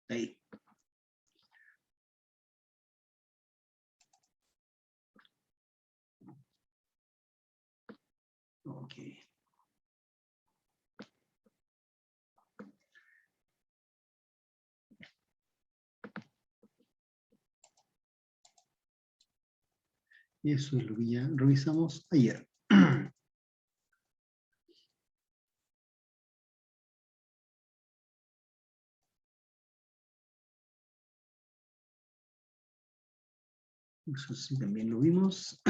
Ahí. Ok. Eso es lo que ya revisamos ayer. Eso sí, también lo vimos.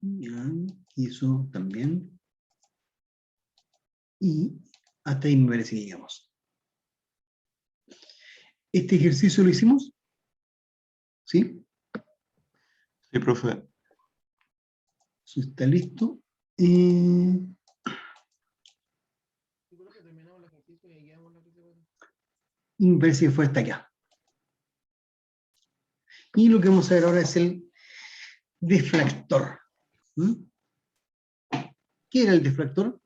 Ya, y eso también. Y hasta ahí me parece que llegamos. ¿Este ejercicio lo hicimos? ¿Sí? Sí, profe. Eso está listo. Y me parece que fue hasta acá. Y lo que vamos a ver ahora es el deflactor. ¿Mm? ¿Qué era el deflactor?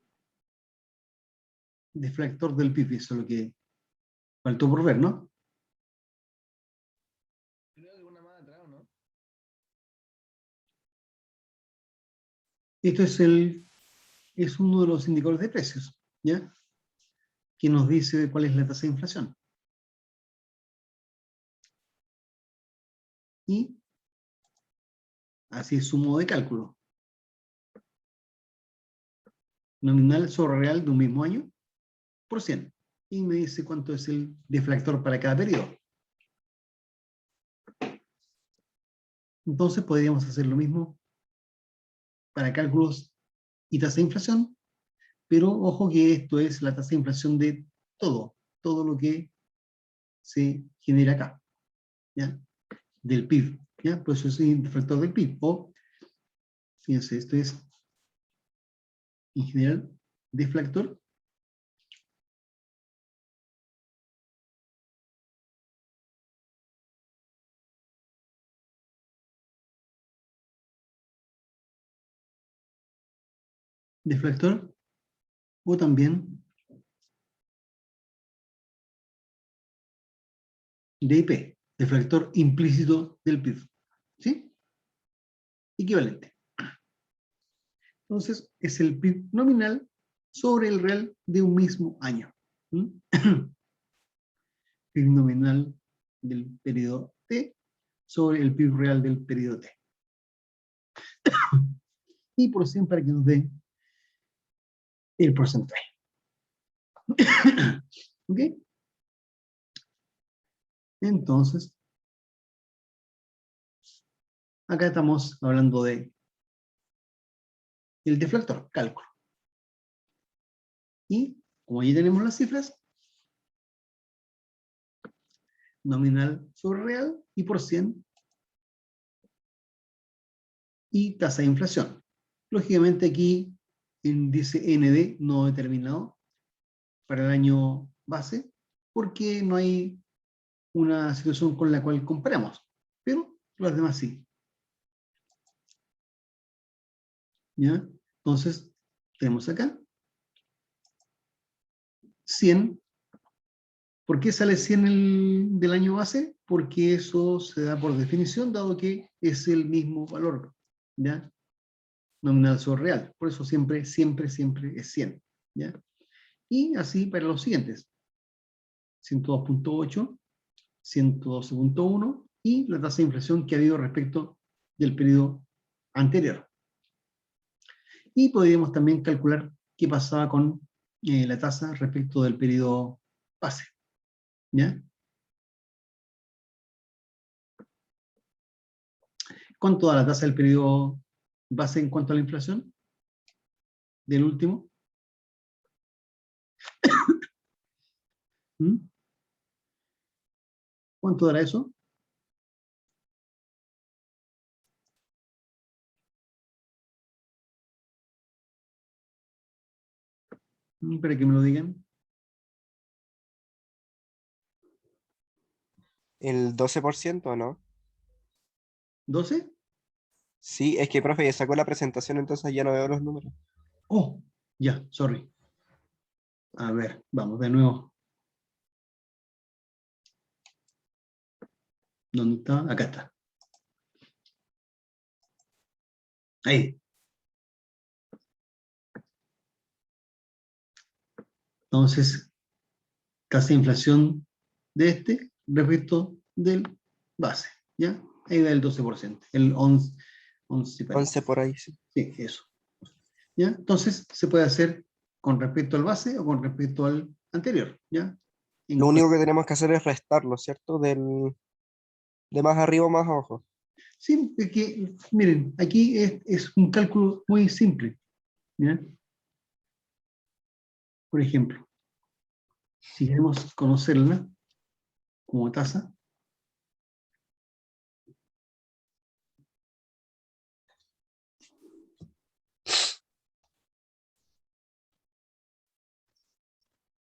Deflactor del PIB, eso es lo que faltó por ver, ¿no? Esto es uno de los indicadores de precios, ¿ya? Que nos dice cuál es la tasa de inflación. Y así es su modo de cálculo. Nominal sobre real de un mismo año por 100. Y me dice cuánto es el deflactor para cada periodo. Entonces podríamos hacer lo mismo para cálculos y tasa de inflación, pero ojo que esto es la tasa de inflación de todo lo que se genera acá, ¿ya? Del PIB, ¿ya? Pues eso es el deflactor del PIB. O, fíjense, esto es, en general, deflactor deflactor, o también DIP, deflactor implícito del PIB, ¿sí? Equivalente. Entonces, es el PIB nominal sobre el real de un mismo año. PIB nominal del periodo T sobre el PIB real del periodo T. Y por 100 para que nos dé el porcentaje. ¿Ok? Entonces, acá estamos hablando de el deflactor, cálculo. Y como ya tenemos las cifras, nominal sobre real y por 100 y tasa de inflación. Lógicamente aquí dice ND no determinado para el año base porque no hay una situación con la cual comparamos, pero los demás sí. ¿Ya? Entonces, tenemos acá 100. ¿Por qué sale 100 del año base? Porque eso se da por definición, dado que es el mismo valor, ¿ya? Nominal sobre real. Por eso siempre es 100, ¿ya? Y así para los siguientes. 102.8, 112.1 y la tasa de inflación que ha habido respecto del periodo anterior. Y podríamos también calcular qué pasaba con la tasa respecto del periodo base, ¿ya? ¿Cuánto da la tasa del periodo base en cuanto a la inflación? Del último. ¿Mm? ¿Cuánto dará eso? Para que me lo digan. ¿El 12%, no? ¿12? Sí, es que, profe, ya sacó la presentación, entonces ya no veo los números. Oh, ya, sorry. A ver, vamos de nuevo. ¿Dónde está? Acá está. Ahí. Entonces, tasa de inflación de este respecto del base, ¿ya? Ahí da el 12%, el 11 parece. 11 por ahí, sí. Sí, eso. ¿Ya? Entonces, se puede hacer con respecto al base o con respecto al anterior, ¿ya? Lo único que tenemos que hacer es restarlo, ¿cierto? De más arriba o más abajo. Sí, es que, miren, aquí es un cálculo muy simple, ¿ya? Por ejemplo, si queremos conocerla como tasa,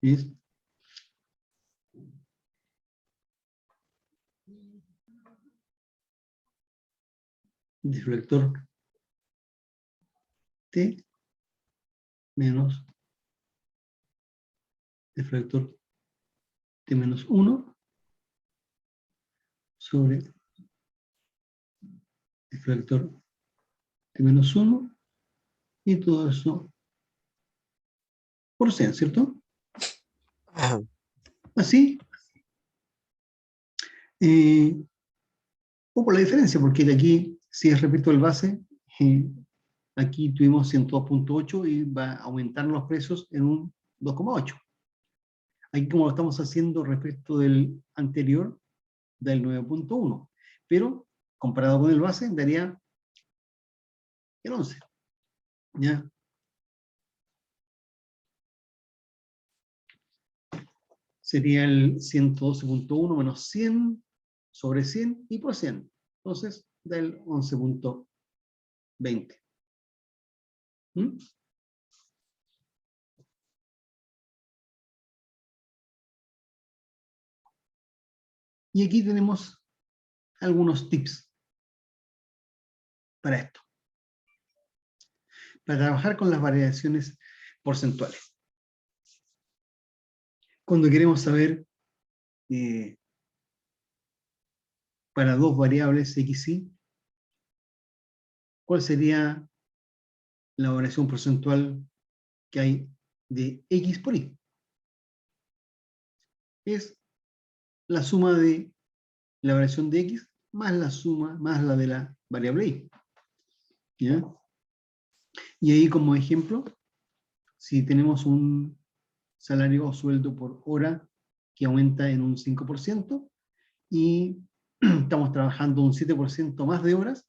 es deflector T menos deflector T menos 1 sobre deflector T menos 1 y todo eso por 100, ¿cierto? Así, o por la diferencia, porque de aquí, si es respecto al base, aquí tuvimos 102.8 y va a aumentar los precios en un 2,8. Aquí como lo estamos haciendo respecto del anterior, del 9.1, pero comparado con el base daría el 11. ¿Ya? Sería el 112.1 menos 100 sobre 100 y por 100. Entonces, da el 11.20. ¿Mm? Y aquí tenemos algunos tips para esto. Para trabajar con las variaciones porcentuales. Cuando queremos saber para dos variables x y, ¿cuál sería la variación porcentual que hay de x por y? Es la suma de la variación de x más la suma, más la de la variable y. ¿Ya? Y ahí como ejemplo, si tenemos un salario o sueldo por hora que aumenta en un 5% y estamos trabajando un 7% más de horas,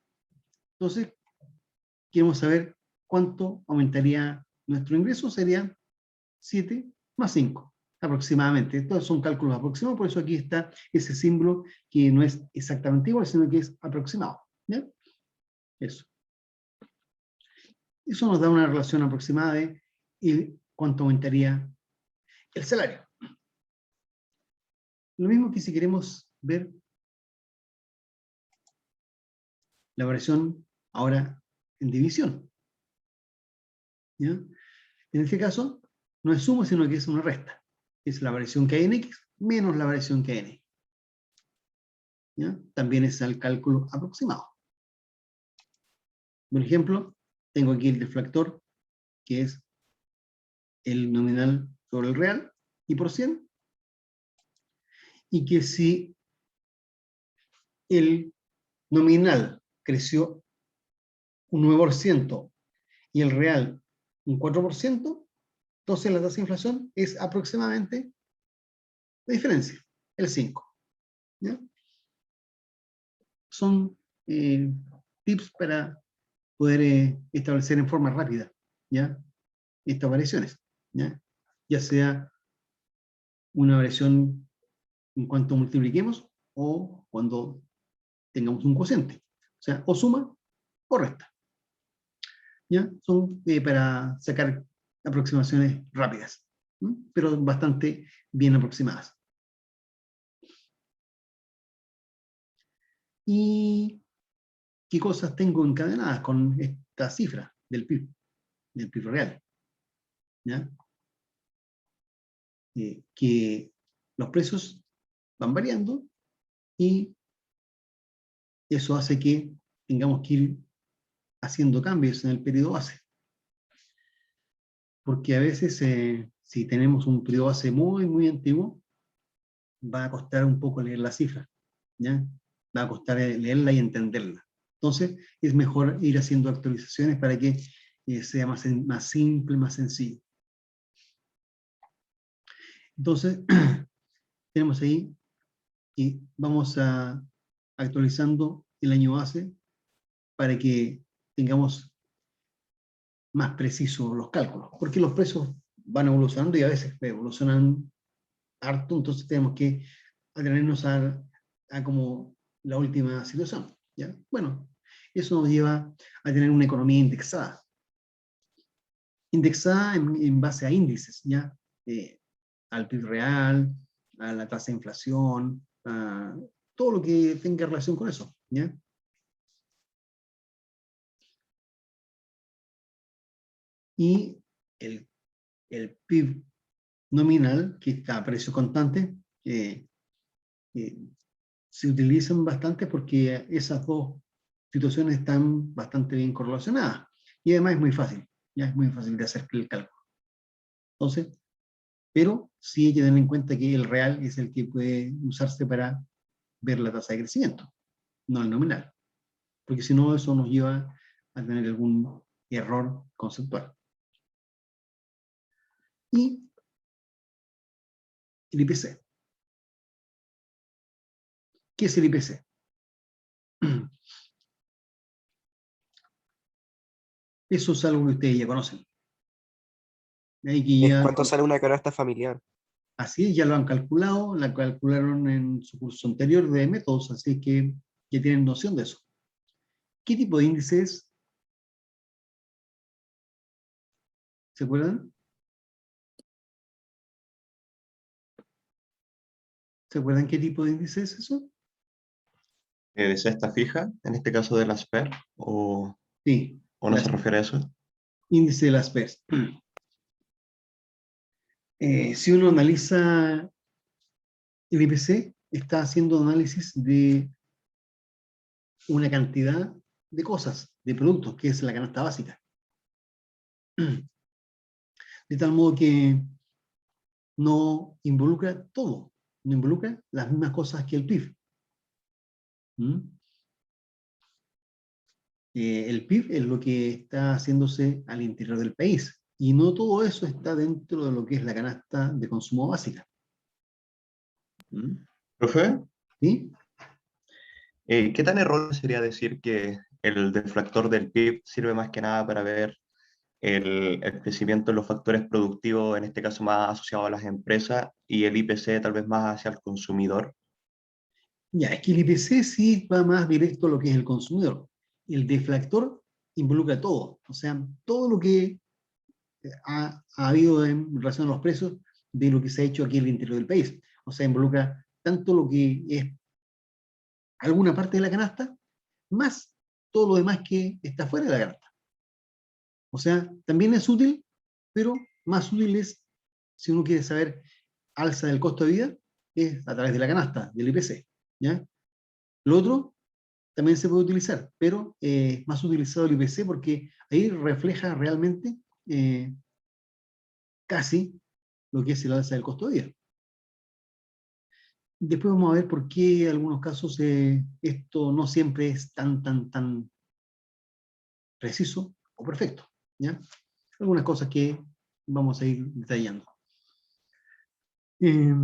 entonces queremos saber cuánto aumentaría nuestro ingreso, sería 7 más 5, aproximadamente. Estos son cálculos aproximados, por eso aquí está ese símbolo que no es exactamente igual, sino que es aproximado. ¿Ya? Eso. Eso nos da una relación aproximada de cuánto aumentaría el salario. Lo mismo que si queremos ver la variación ahora en división. ¿Ya? En este caso, no es suma, sino que es una resta. Es la variación que hay en x menos la variación que hay en y. ¿Ya? También es el cálculo aproximado. Por ejemplo, tengo aquí el deflactor, que es el nominal sobre el real, y por 100, y que si el nominal creció un 9% y el real un 4%, entonces la tasa de inflación es aproximadamente la diferencia, el 5. ¿Ya? Son tips para poder establecer en forma rápida, ¿ya? Estas variaciones, ¿ya? Ya sea una variación en cuanto multipliquemos o cuando tengamos un cociente. O sea, o suma o resta. ¿Ya? Son para sacar aproximaciones rápidas, pero bastante bien aproximadas. ¿Y qué cosas tengo encadenadas con esta cifra del PIB real? ¿Ya? Que los precios van variando y eso hace que tengamos que ir haciendo cambios en el periodo base. Porque a veces, si tenemos un periodo base muy, muy antiguo, va a costar un poco leer la cifra, ¿ya? Va a costar leerla y entenderla. Entonces, es mejor ir haciendo actualizaciones para que sea más simple, más sencillo. Entonces, tenemos ahí y vamos actualizando el año base para que tengamos más precisos los cálculos, porque los precios van evolucionando y a veces evolucionan harto, entonces tenemos que atenernos a como la última situación, ¿ya? Bueno, eso nos lleva a tener una economía indexada. Indexada en base a índices, ¿ya? Al PIB real, a la tasa de inflación, a todo lo que tenga relación con eso, ¿ya? Y el PIB nominal, que está a precio constante, se utilizan bastante porque esas dos situaciones están bastante bien correlacionadas. Y además es muy fácil, ya es muy fácil de hacer el cálculo. Entonces, pero sí hay que tener en cuenta que el real es el que puede usarse para ver la tasa de crecimiento, no el nominal. Porque si no, eso nos lleva a tener algún error conceptual. Y el IPC. ¿Qué es el IPC? Eso es algo que ustedes ya conocen. Hay que Es ya, cuánto sale una canasta familiar. así ya lo han calculado, la calcularon en su curso anterior de métodos, así que ya tienen noción de eso. ¿Qué tipo de índice es? ¿Se acuerdan? ¿Se acuerdan qué tipo de índice es eso? ¿De cesta fija, en este caso de las PER, Sí, o no se refiere a eso? índice de las PERS. Si uno analiza el IPC, está haciendo análisis de una cantidad de cosas, de productos, que es la canasta básica. De tal modo que no involucra todo, no involucra las mismas cosas que el PIB. El PIB es lo que está haciéndose al interior del país, y no todo eso está dentro de lo que es la canasta de consumo básica. Profe, ¿Sí? ¿qué tan erróneo sería decir que el deflactor del PIB sirve más que nada para ver el crecimiento en los factores productivos, en este caso más asociado a las empresas, y el IPC tal vez más hacia el consumidor? Ya, es que el IPC sí va más directo a lo que es el consumidor. El deflactor involucra todo, o sea, todo lo que ha habido en relación a los precios de lo que se ha hecho aquí en el interior del país. O sea, involucra tanto lo que es alguna parte de la canasta, más todo lo demás que está fuera de la canasta. O sea, también es útil, pero más útil es, si uno quiere saber alza del costo de vida, es a través de la canasta, del IPC. ¿Ya? Lo otro también se puede utilizar, pero es más utilizado el IPC porque ahí refleja realmente casi lo que es el alza del costo de vida. Después vamos a ver por qué en algunos casos esto no siempre es tan preciso o perfecto. ¿Ya? Algunas cosas que vamos a ir detallando. ¿Qué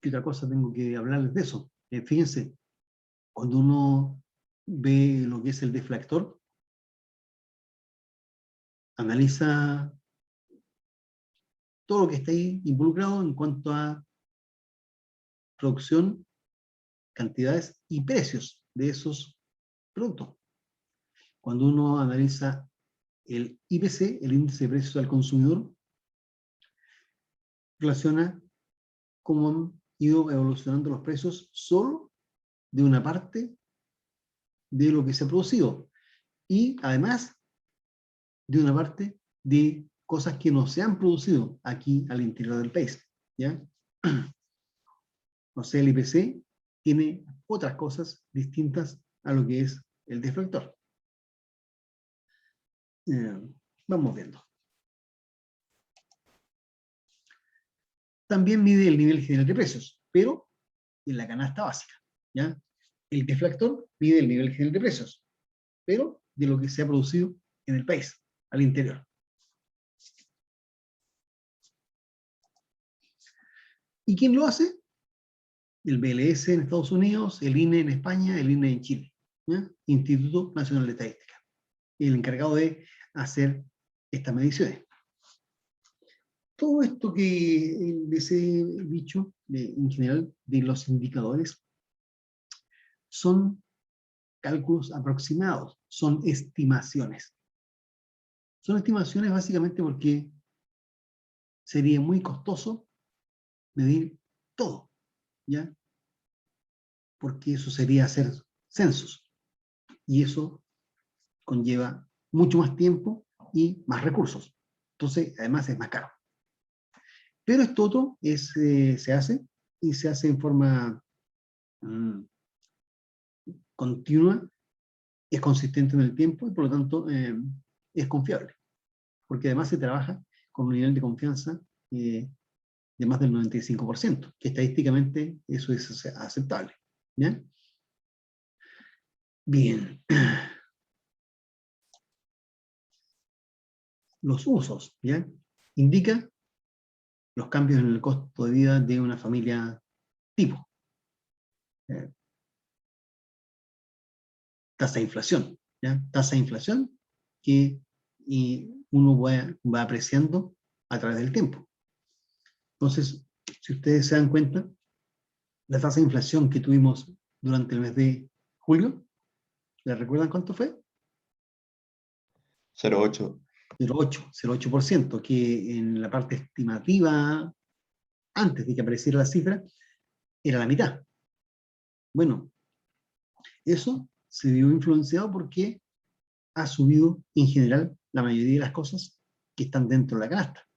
otra cosa tengo que hablarles de eso? Fíjense, cuando uno ve lo que es el deflactor, analiza todo lo que está ahí involucrado en cuanto a producción, cantidades y precios de esos productos. Cuando uno analiza el IPC, el índice de precios al consumidor, relaciona cómo han ido evolucionando los precios solo de una parte de lo que se ha producido. Y además de una parte de cosas que no se han producido aquí al interior del país. ¿Ya? O sea, el IPC tiene otras cosas distintas a lo que es el deflactor. Vamos viendo. También mide el nivel general de precios, pero en la canasta básica. ¿Ya? El deflactor mide el nivel general de precios, pero de lo que se ha producido en el país, al interior. ¿Y quién lo hace? El BLS en Estados Unidos, el INE en España, el INE en Chile. ¿Ya? Instituto Nacional de Estadística. El encargado de hacer estas mediciones. Todo esto que les he dicho, en general, de los indicadores, son cálculos aproximados, son estimaciones. Son estimaciones básicamente porque sería muy costoso medir todo, ¿ya? Porque eso sería hacer censos, y eso conlleva mucho más tiempo y más recursos. Entonces, además es más caro. Pero esto otro se hace, y se hace en forma continua, es consistente en el tiempo, y por lo tanto es confiable. Porque además se trabaja con un nivel de confianza de más del 95%, que estadísticamente eso es aceptable. ¿Ya? Bien. Los usos, ¿ya? Indica los cambios en el costo de vida de una familia tipo. Tasa de inflación, ¿ya? Tasa de inflación que uno va apreciando a través del tiempo. Entonces, si ustedes se dan cuenta, la tasa de inflación que tuvimos durante el mes de julio, ¿les recuerdan cuánto fue? 0,8. 0,8%, que en la parte estimativa, antes de que apareciera la cifra, era la mitad. Bueno, eso se vio influenciado porque ha subido en general la mayoría de las cosas que están dentro de la canasta.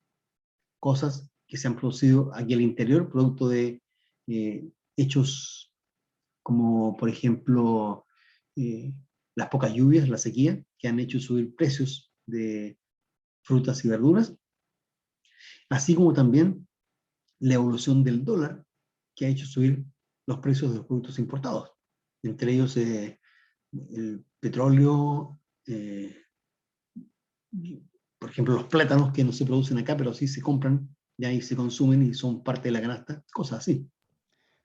Cosas que se han producido aquí al interior, producto de hechos como, por ejemplo, las pocas lluvias, la sequía, que han hecho subir precios de frutas y verduras, así como también la evolución del dólar, que ha hecho subir los precios de los productos importados, entre ellos el petróleo, por ejemplo los plátanos que no se producen acá, pero sí se compran, y ahí se consumen y son parte de la canasta, cosas así.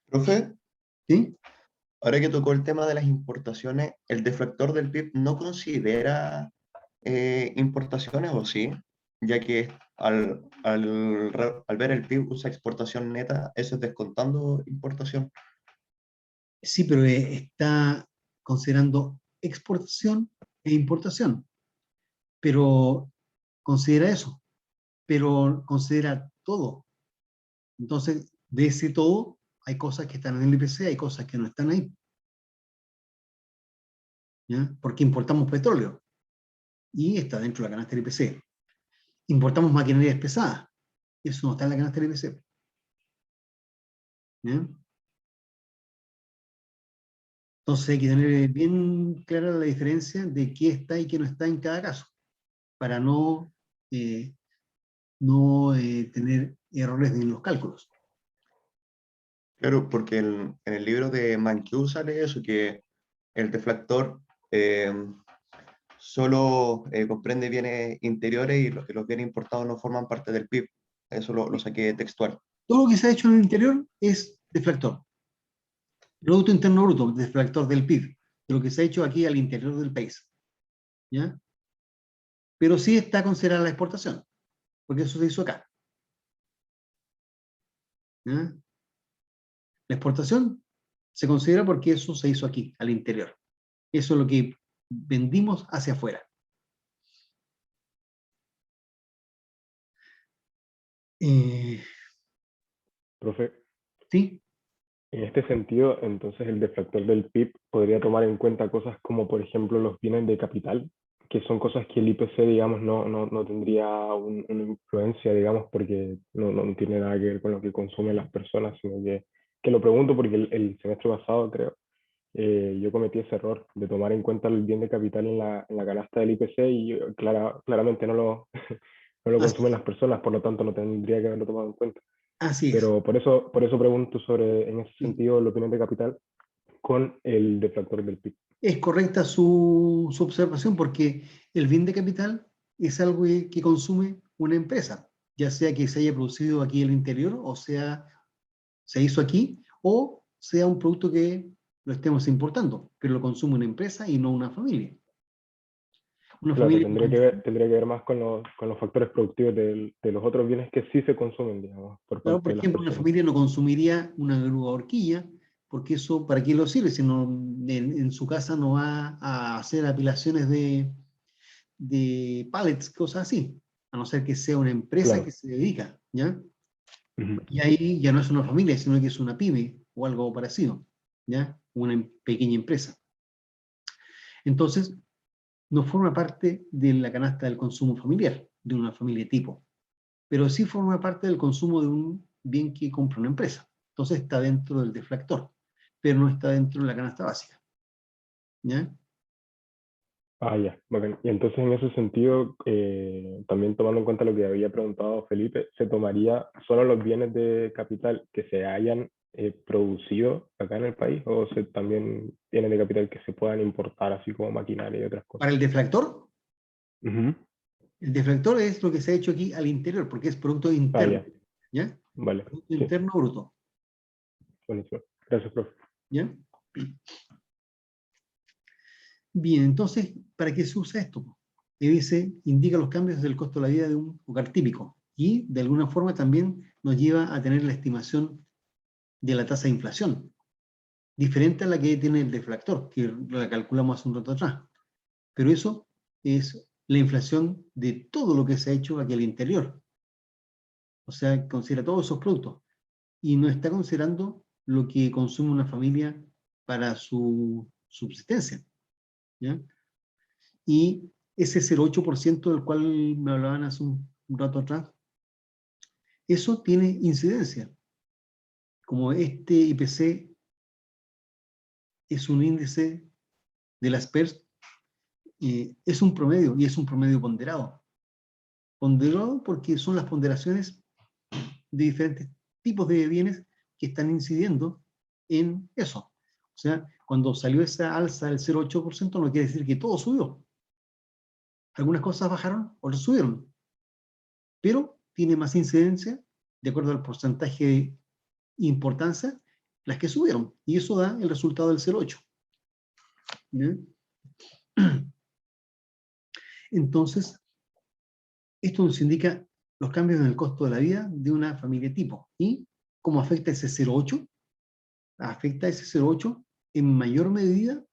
Profe, ¿Sí? ahora que tocó el tema de las importaciones, ¿el deflactor del PIB no considera importaciones o sí? Ya que al ver el PIB usa exportación neta, eso es descontando importación. Sí, pero está considerando exportación e importación, pero considera eso, pero considera todo. Entonces, de ese todo, hay cosas que están en el IPC, hay cosas que no están ahí. ¿Ya? Porque importamos petróleo y está dentro de la canasta del IPC. Importamos maquinarias pesadas, eso no está en la canasta del IPC. ¿Ya? Entonces hay que tener bien clara la diferencia de qué está y qué no está en cada caso, para no tener errores en los cálculos. Claro, porque en el libro de Mankiw sale eso, que el deflactor solo comprende bienes interiores y los bienes importados no forman parte del PIB. Eso lo saqué textual. Todo lo que se ha hecho en el interior es deflactor. Producto Interno Bruto, deflactor del PIB, de lo que se ha hecho aquí al interior del país. ¿Ya? Pero sí está considerada la exportación, porque eso se hizo acá. ¿Ya? La exportación se considera porque eso se hizo aquí, al interior. Eso es lo que vendimos hacia afuera. Eh, Profe, ¿Sí? en este sentido, entonces el deflactor del PIB podría tomar en cuenta cosas como, por ejemplo, los bienes de capital, que son cosas que el IPC, digamos, no tendría una influencia, digamos, porque no tiene nada que ver con lo que consumen las personas, sino que lo pregunto porque el semestre pasado, creo, yo cometí ese error de tomar en cuenta el bien de capital en la canasta del IPC y claramente no lo Así, consumen las personas, por lo tanto no tendría que haberlo tomado en cuenta. así es. Pero por eso pregunto sobre, en ese Sí. sentido, la opinión de capital con el deflactor del PIB. Es correcta su observación porque el bien de capital es algo que consume una empresa, ya sea que se haya producido aquí en el interior o sea, se hizo aquí, o sea un producto que lo estemos importando, pero lo consume una empresa y no una familia. Una Claro, familia que consume, tendría que ver más con los factores productivos de los otros bienes que sí se consumen, digamos, por claro, parte por de las ejemplo, una personas. familia no consumiría una grúa horquilla, porque eso, ¿para qué lo sirve? Si no, en su casa no va a hacer apilaciones de pallets, cosas así, a no ser que sea una empresa que Claro. se dedica, ¿ya? Ujú. Y ahí ya no es una familia, sino que es una pyme o algo parecido, ¿ya? Una pequeña empresa. Entonces, no forma parte de la canasta del consumo familiar, de una familia tipo, pero sí forma parte del consumo de un bien que compra una empresa. Entonces está dentro del deflactor, pero no está dentro de la canasta básica, ¿ya? Ah, ya, bacán. Y entonces en ese sentido, también tomando en cuenta lo que había preguntado Felipe, ¿se tomaría solo los bienes de capital que se hayan producido acá en el país o también bienes de capital que se puedan importar, así como maquinaria y otras cosas? Para Ujú. el deflactor es lo que se ha hecho aquí al interior, porque es producto Ah, interno, ya, ¿ya? vale. Producto Sí, interno bruto, buenísimo. Gracias, profe. ¿ya? Bien, entonces, ¿para qué se usa esto? Dice, indica los cambios del costo de la vida de un hogar típico y de alguna forma también nos lleva a tener la estimación de la tasa de inflación, diferente a la que tiene el deflactor, que la calculamos hace un rato atrás. Pero eso es la inflación de todo lo que se ha hecho aquí al interior. O sea, considera todos esos productos y no está considerando lo que consume una familia para su subsistencia, ¿ya? Y ese 0,8% del cual me hablaban hace un rato atrás, eso tiene incidencia. Como este IPC es un índice de las PERS, es un promedio y es un promedio ponderado. Ponderado porque son las ponderaciones de diferentes tipos de bienes que están incidiendo en eso. O sea, cuando salió esa alza del 0,8% no quiere decir que todo subió. Algunas cosas bajaron, otras subieron. Pero tiene más incidencia, de acuerdo al porcentaje de importancia, las que subieron. Y eso da el resultado del 0,8. Entonces, esto nos indica los cambios en el costo de la vida de una familia tipo. ¿Y cómo afecta ese 0,8? Afecta ese 0,8 en mayor medida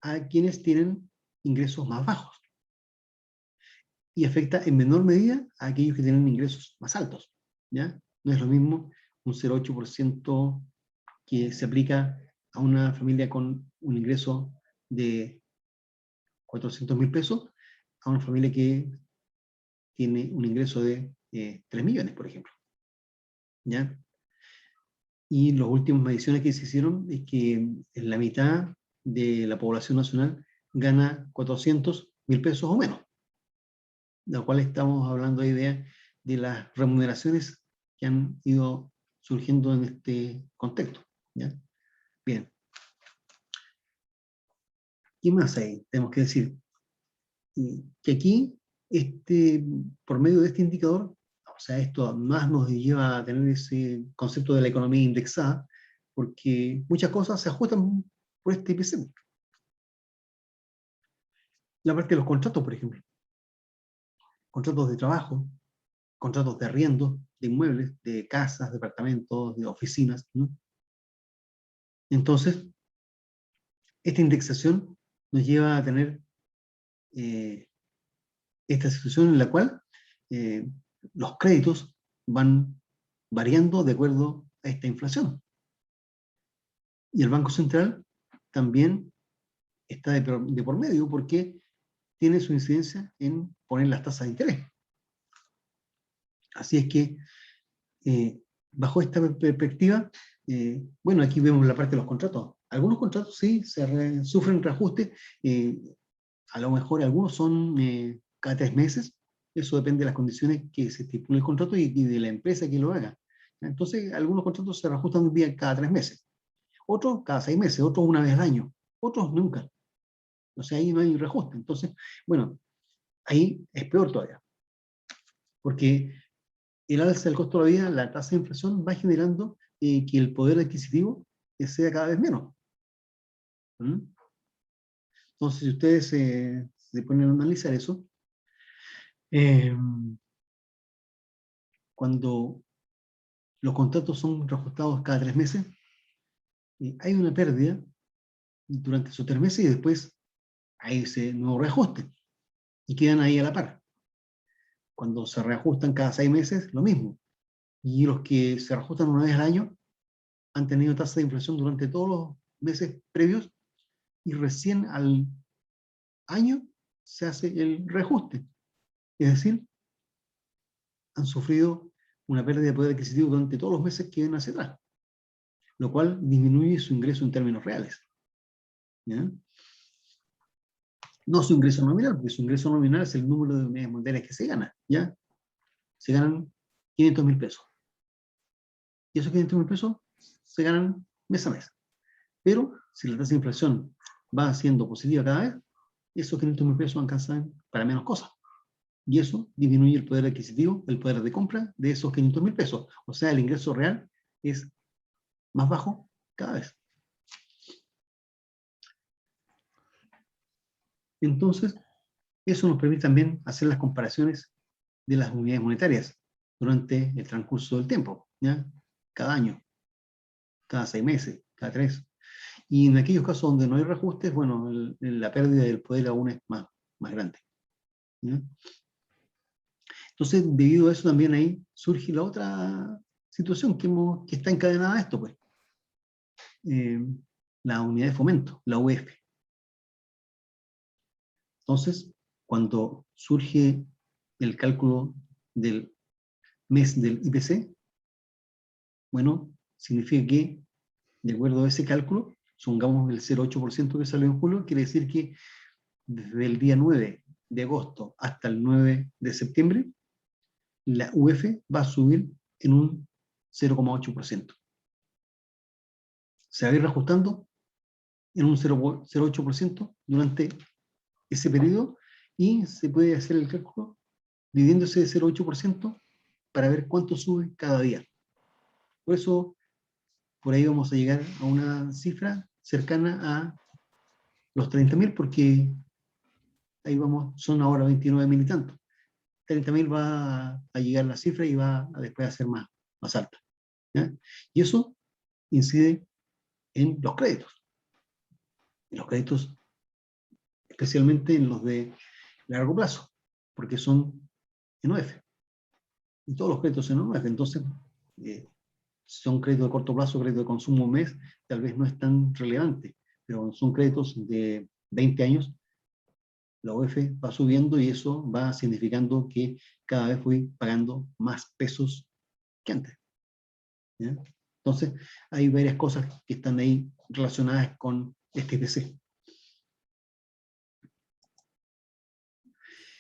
a quienes tienen ingresos más bajos. Y afecta en menor medida a aquellos que tienen ingresos más altos. ¿Ya? No es lo mismo un 0,8% que se aplica a una familia con un ingreso de 400.000 pesos a una familia que tiene un ingreso de 3 millones, por ejemplo. ¿Ya? Y las últimas mediciones que se hicieron es que en la mitad de la población nacional gana 400.000 pesos o menos, lo cual estamos hablando ahí de las remuneraciones que han ido surgiendo en este contexto. ¿Ya? Bien. ¿Qué más hay? Tenemos que decir que aquí, por medio de este indicador, o sea, esto más nos lleva a tener ese concepto de la economía indexada, porque muchas cosas se ajustan por este IPC. La parte de los contratos, por ejemplo, contratos de trabajo, contratos de arriendo, de inmuebles, de casas, departamentos, de oficinas, ¿no? Entonces, esta indexación nos lleva a tener esta situación en la cual los créditos van variando de acuerdo a esta inflación. Y el Banco Central también está de por medio porque tiene su incidencia en poner las tasas de interés. Así es que, bajo esta perspectiva, bueno, aquí vemos la parte de los contratos. Algunos contratos sí sufren reajuste, a lo mejor algunos son cada 3 meses, eso depende de las condiciones que se estipule el contrato y de la empresa que lo haga. Entonces, algunos contratos se reajustan cada 3 meses, otros cada 6 meses, otros una vez al año, otros nunca. O sea, ahí no hay reajuste. Entonces, bueno, ahí es peor todavía, porque el alza del costo de la vida, la tasa de inflación, va generando que el poder adquisitivo sea cada vez menos. ¿Mm? Entonces, si ustedes se ponen a analizar eso, cuando los contratos son reajustados cada 3 meses, hay una pérdida durante esos 3 meses y después hay ese nuevo reajuste y quedan ahí a la par. Cuando se reajustan cada 6 meses, lo mismo. Y los que se reajustan una vez al año han tenido tasa de inflación durante todos los meses previos y recién al año se hace el reajuste. Es decir, han sufrido una pérdida de poder adquisitivo durante todos los meses que vienen hacia atrás, lo cual disminuye su ingreso en términos reales. ¿Ya? No su ingreso nominal, porque su ingreso nominal es el número de unidades monetarias que se gana. ¿Ya? Se ganan 500.000 pesos. Y esos 500.000 pesos se ganan mes a mes. Pero si la tasa de inflación va siendo positiva cada vez, esos 500.000 pesos alcanzan para menos cosas. Y eso disminuye el poder adquisitivo, el poder de compra de esos 500.000 pesos. O sea, el ingreso real es más bajo cada vez. Entonces, eso nos permite también hacer las comparaciones de las unidades monetarias durante el transcurso del tiempo, ¿ya? Cada año, cada 6 meses, cada 3. Y en aquellos casos donde no hay reajustes, bueno, la pérdida del poder aún es más grande. ¿Ya? Entonces, debido a eso también ahí surge la otra situación que está encadenada a esto, pues. La unidad de fomento, la UF. Entonces, cuando surge el cálculo del mes del IPC, bueno, significa que, de acuerdo a ese cálculo, supongamos el 0,8% que salió en julio, quiere decir que desde el día 9 de agosto hasta el 9 de septiembre, la UF va a subir en un 0,8%. Se va a ir reajustando en un 0,8% durante ese periodo y se puede hacer el cálculo dividiendo ese 0,8% para ver cuánto sube cada día. Por eso, por ahí vamos a llegar a una cifra cercana a los 30.000, porque ahí vamos, son ahora 29.000 y tanto. 30.000 va a llegar la cifra y va a después a ser más alta. ¿Ya? Y eso incide en los créditos. En los créditos, especialmente en los de largo plazo, porque son en OF. Y todos los créditos en OF. Entonces, son créditos de corto plazo, créditos de consumo mes, tal vez no es tan relevante, pero son créditos de 20 años, la OF va subiendo y eso va significando que cada vez voy pagando más pesos que antes. ¿Ya? Entonces, hay varias cosas que están ahí relacionadas con este IPC.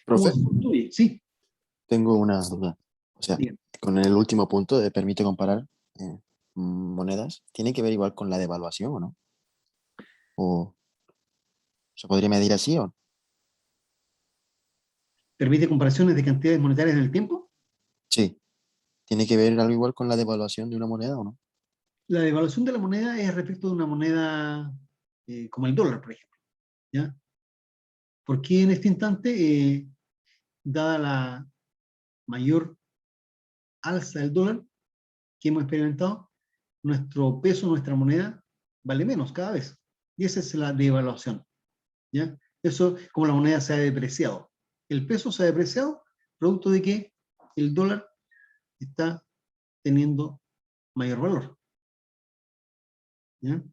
Profe, Sí. tengo una duda. O sea, Bien. con el último punto de permite comparar monedas, ¿tiene que ver igual con la devaluación o no? ¿O se podría medir así o no? ¿Permite comparaciones de cantidades monetarias en el tiempo? Sí. ¿Tiene que ver algo igual con la devaluación de una moneda o no? La devaluación de la moneda es respecto de una moneda como el dólar, por ejemplo. ¿Ya? Porque en este instante, dada la mayor alza del dólar que hemos experimentado, nuestro peso, nuestra moneda, vale menos cada vez. Y esa es la devaluación. ¿Ya? Eso es como la moneda se ha depreciado. El peso se ha depreciado producto de que el dólar está teniendo mayor valor. ¿Ya?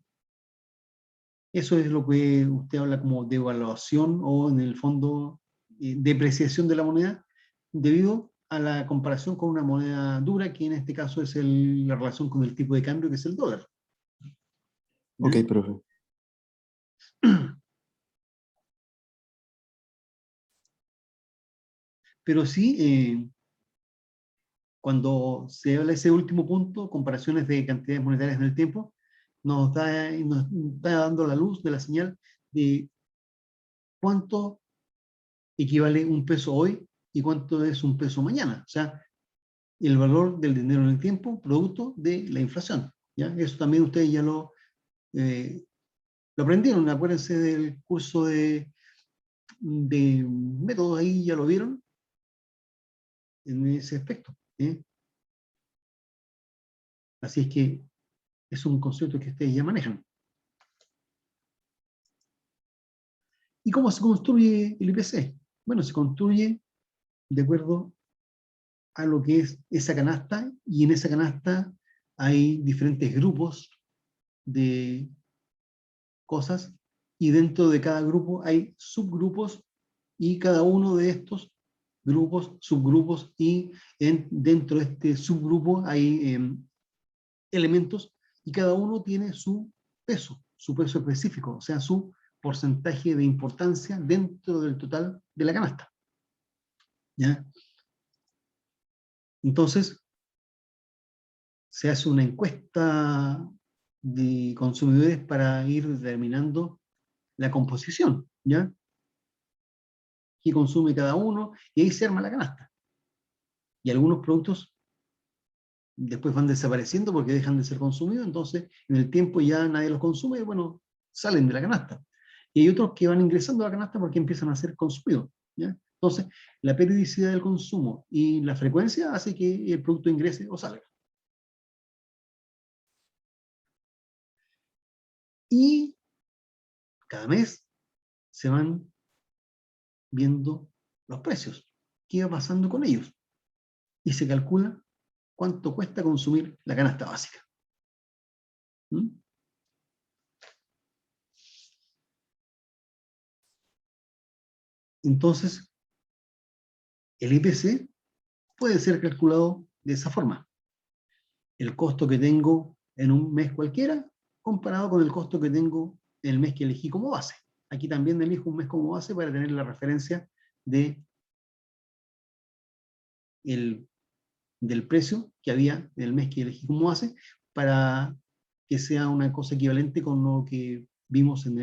Eso es lo que usted habla como devaluación o en el fondo depreciación de la moneda debido a la comparación con una moneda dura, que en este caso es la relación con el tipo de cambio, que es el dólar. ¿Ya? Ok, profe. Pero sí, cuando se habla de ese último punto, comparaciones de cantidades monetarias en el tiempo, nos está dando la luz de la señal de cuánto equivale un peso hoy y cuánto es un peso mañana. O sea, el valor del dinero en el tiempo, producto de la inflación. ¿Ya? Eso también ustedes ya lo aprendieron. Acuérdense del curso de métodos, ahí ya lo vieron en ese aspecto. Así es que es un concepto que ustedes ya manejan. ¿Y cómo se construye el IPC? Bueno, se construye de acuerdo a lo que es esa canasta, y en esa canasta hay diferentes grupos de cosas, y dentro de cada grupo hay subgrupos, y cada uno de estos grupos, subgrupos, y dentro de este subgrupo hay elementos, y cada uno tiene su peso específico, o sea, su porcentaje de importancia dentro del total de la canasta. ¿Ya? Entonces, se hace una encuesta de consumidores para ir determinando la composición, ¿ya? ¿Qué consume cada uno? Y ahí se arma la canasta. Y algunos productos después van desapareciendo porque dejan de ser consumidos, entonces en el tiempo ya nadie los consume y bueno, salen de la canasta. Y hay otros que van ingresando a la canasta porque empiezan a ser consumidos, ¿ya? Entonces, la periodicidad del consumo y la frecuencia hace que el producto ingrese o salga. Y cada mes se van viendo los precios, qué va pasando con ellos, y se calcula cuánto cuesta consumir la canasta básica. ¿Mm? Entonces, el IPC puede ser calculado de esa forma. El costo que tengo en un mes cualquiera comparado con el costo que tengo en el mes que elegí como base. Aquí también elijo un mes como base para tener la referencia del precio que había en el mes que elegí como base, para que sea una cosa equivalente con lo que vimos en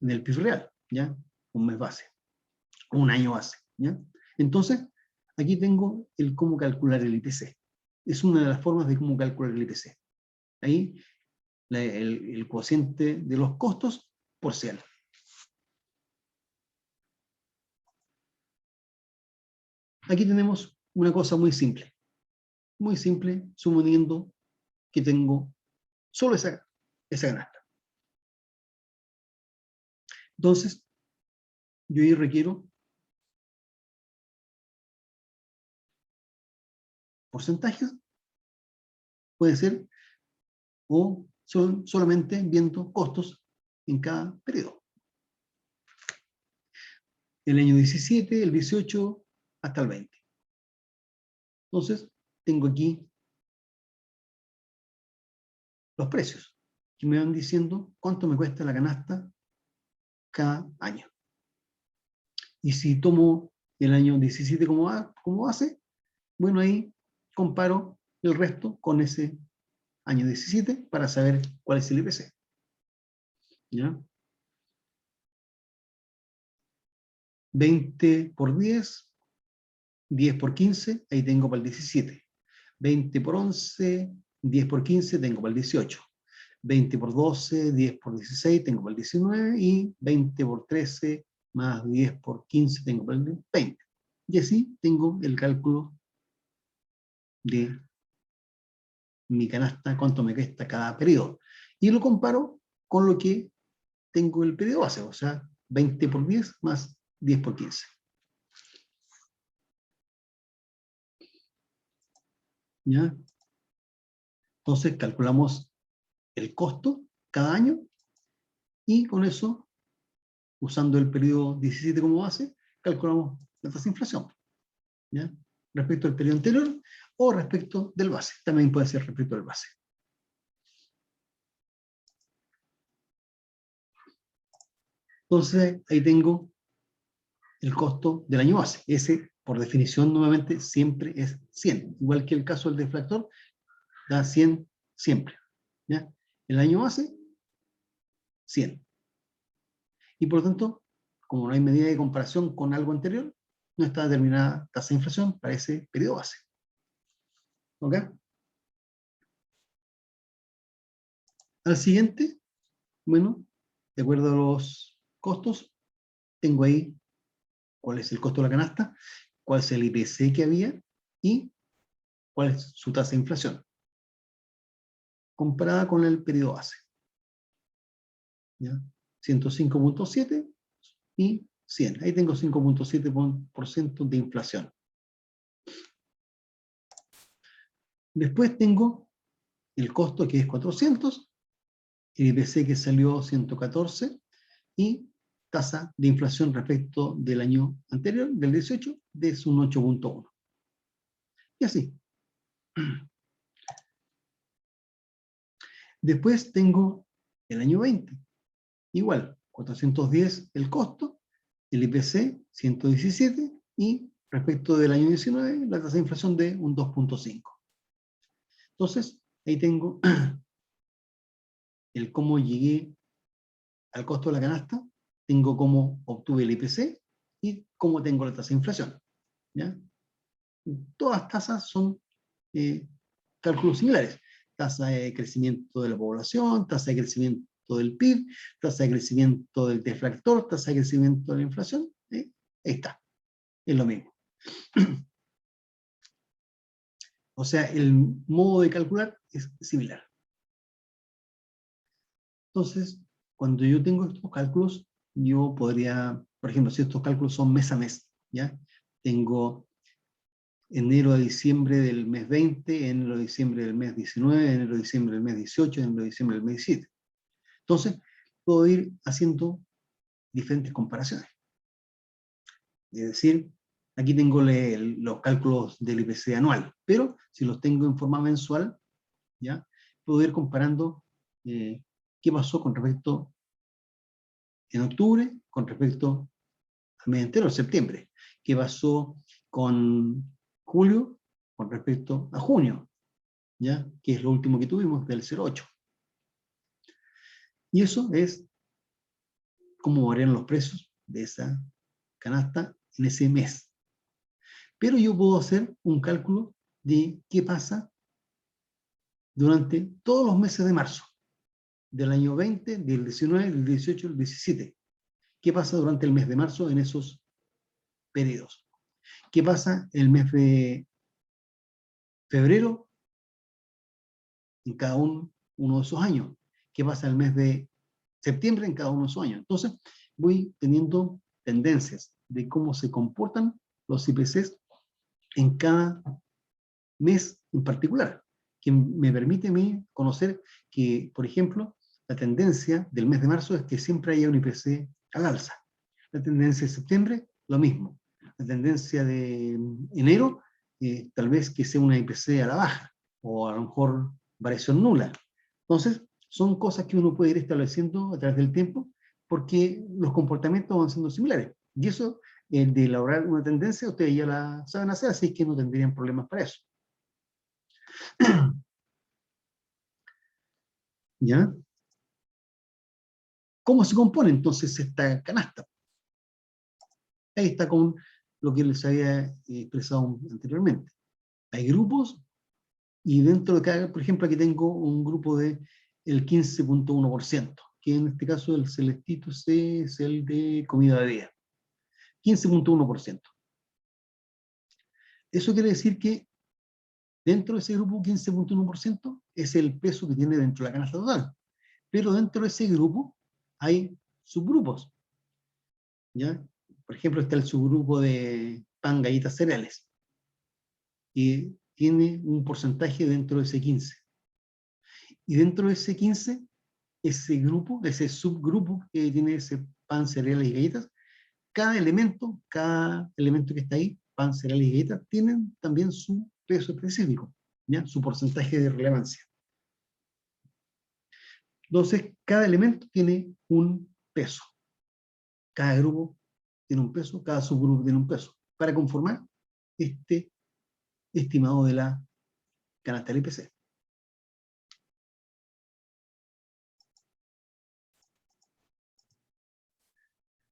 el PIB real, ¿ya? Un mes base, un año base, ¿ya? Entonces, aquí tengo el cómo calcular el IPC. Es una de las formas de cómo calcular el IPC. Ahí, el cociente de los costos por CL. Aquí tenemos una cosa muy simple, suponiendo que tengo solo esa canasta. Entonces, yo ahí requiero porcentajes, puede ser, o son solamente viendo costos en cada periodo. El año 17, el 18, hasta el 20. Entonces, tengo aquí los precios, que me van diciendo cuánto me cuesta la canasta cada año. Y si tomo el año 17 como base, bueno, ahí comparo el resto con ese año 17 para saber cuál es el IPC. ¿Ya? 20 por 10, 10 por 15, ahí tengo para el 17. 20 por 11, 10 por 15, tengo para el 18. 20 por 12, 10 por 16, tengo para el 19. Y 20 por 13, más 10 por 15, tengo para el 20. Y así tengo el cálculo de mi canasta, cuánto me cuesta cada periodo. Y lo comparo con lo que tengo el periodo base, o sea, 20 por 10 más 10 por 15. ¿Ya? Entonces calculamos el costo cada año y con eso, usando el periodo 17 como base, calculamos la tasa de inflación. ¿Ya? Respecto al periodo anterior o respecto del base. También puede ser respecto del base. Entonces, ahí tengo el costo del año base. Ese, por definición, nuevamente, siempre es 100. Igual que el caso del deflactor, da 100 siempre. ¿Ya? El año base, 100. Y por lo tanto, como no hay medida de comparación con algo anterior, no está determinada tasa de inflación para ese periodo base. ¿Ok? Al siguiente, bueno, de acuerdo a los costos, tengo ahí cuál es el costo de la canasta, cuál es el IPC que había y cuál es su tasa de inflación, comparada con el periodo base. ¿Ya? 105.7 y 100. Ahí tengo 5.7% de inflación. Después tengo el costo que es 400, el IPC que salió 114 y tasa de inflación respecto del año anterior, del 18, es un 8.1. Y así. Después tengo el año 20. Igual, 410 el costo, el IPC 117 y respecto del año 19 la tasa de inflación de un 2.5. Entonces, ahí tengo el cómo llegué al costo de la canasta, tengo cómo obtuve el IPC y cómo tengo la tasa de inflación. ¿Ya? Todas las tasas son cálculos similares. Tasa de crecimiento de la población, tasa de crecimiento del PIB, tasa de crecimiento del deflactor, tasa de crecimiento de la inflación. Ahí está. Es lo mismo. O sea, el modo de calcular es similar. Entonces, cuando yo tengo estos cálculos, yo podría, por ejemplo, si estos cálculos son mes a mes, ¿ya? Tengo enero a diciembre del mes 20, enero a diciembre del mes 19, enero a diciembre del mes 18, enero a diciembre del mes 17. Entonces, puedo ir haciendo diferentes comparaciones. Es decir, aquí tengo los cálculos del IPC anual, pero si los tengo en forma mensual, ¿ya? Puedo ir comparando qué pasó con respecto en octubre, con respecto al mes entero, septiembre, qué pasó con julio, con respecto a junio, ¿ya? Que es lo último que tuvimos del 08. Y eso es cómo varían los precios de esa canasta en ese mes. Pero yo puedo hacer un cálculo de qué pasa durante todos los meses de marzo, del año 20, del 19, del 18, del 17. ¿Qué pasa durante el mes de marzo en esos periodos? ¿Qué pasa el mes de febrero en cada uno de esos años? ¿Qué pasa el mes de septiembre en cada uno de esos años? Entonces, voy teniendo tendencias de cómo se comportan los IPCs en cada mes en particular, que me permite a mí conocer que, por ejemplo, la tendencia del mes de marzo es que siempre haya un IPC al alza. La tendencia de septiembre, lo mismo. La tendencia de enero, tal vez que sea una IPC a la baja, o a lo mejor variación nula. Entonces, son cosas que uno puede ir estableciendo a través del tiempo, porque los comportamientos van siendo similares. Y eso, de elaborar una tendencia, ustedes ya la saben hacer, así que no tendrían problemas para eso. ¿Ya? ¿Cómo se compone entonces esta canasta? Ahí está con lo que les había expresado anteriormente. Hay grupos y dentro de cada, por ejemplo, aquí tengo un grupo de el 15.1%, que en este caso el celestito C es el de comida bebida. 15.1%. Eso quiere decir que dentro de ese grupo 15.1% es el peso que tiene dentro de la canasta total. Pero dentro de ese grupo hay subgrupos. ¿Ya? Por ejemplo, está el subgrupo de pan, galletas, cereales. Y tiene un porcentaje dentro de ese 15. Y dentro de ese 15, ese grupo, ese subgrupo que tiene ese pan, cereales y galletas, cada elemento que está ahí, pan, cereales y galletas, tienen también su peso específico, ¿ya? Su porcentaje de relevancia. Entonces, cada elemento tiene un peso. Cada grupo tiene un peso, cada subgrupo tiene un peso, para conformar este estimado de la canasta del IPC.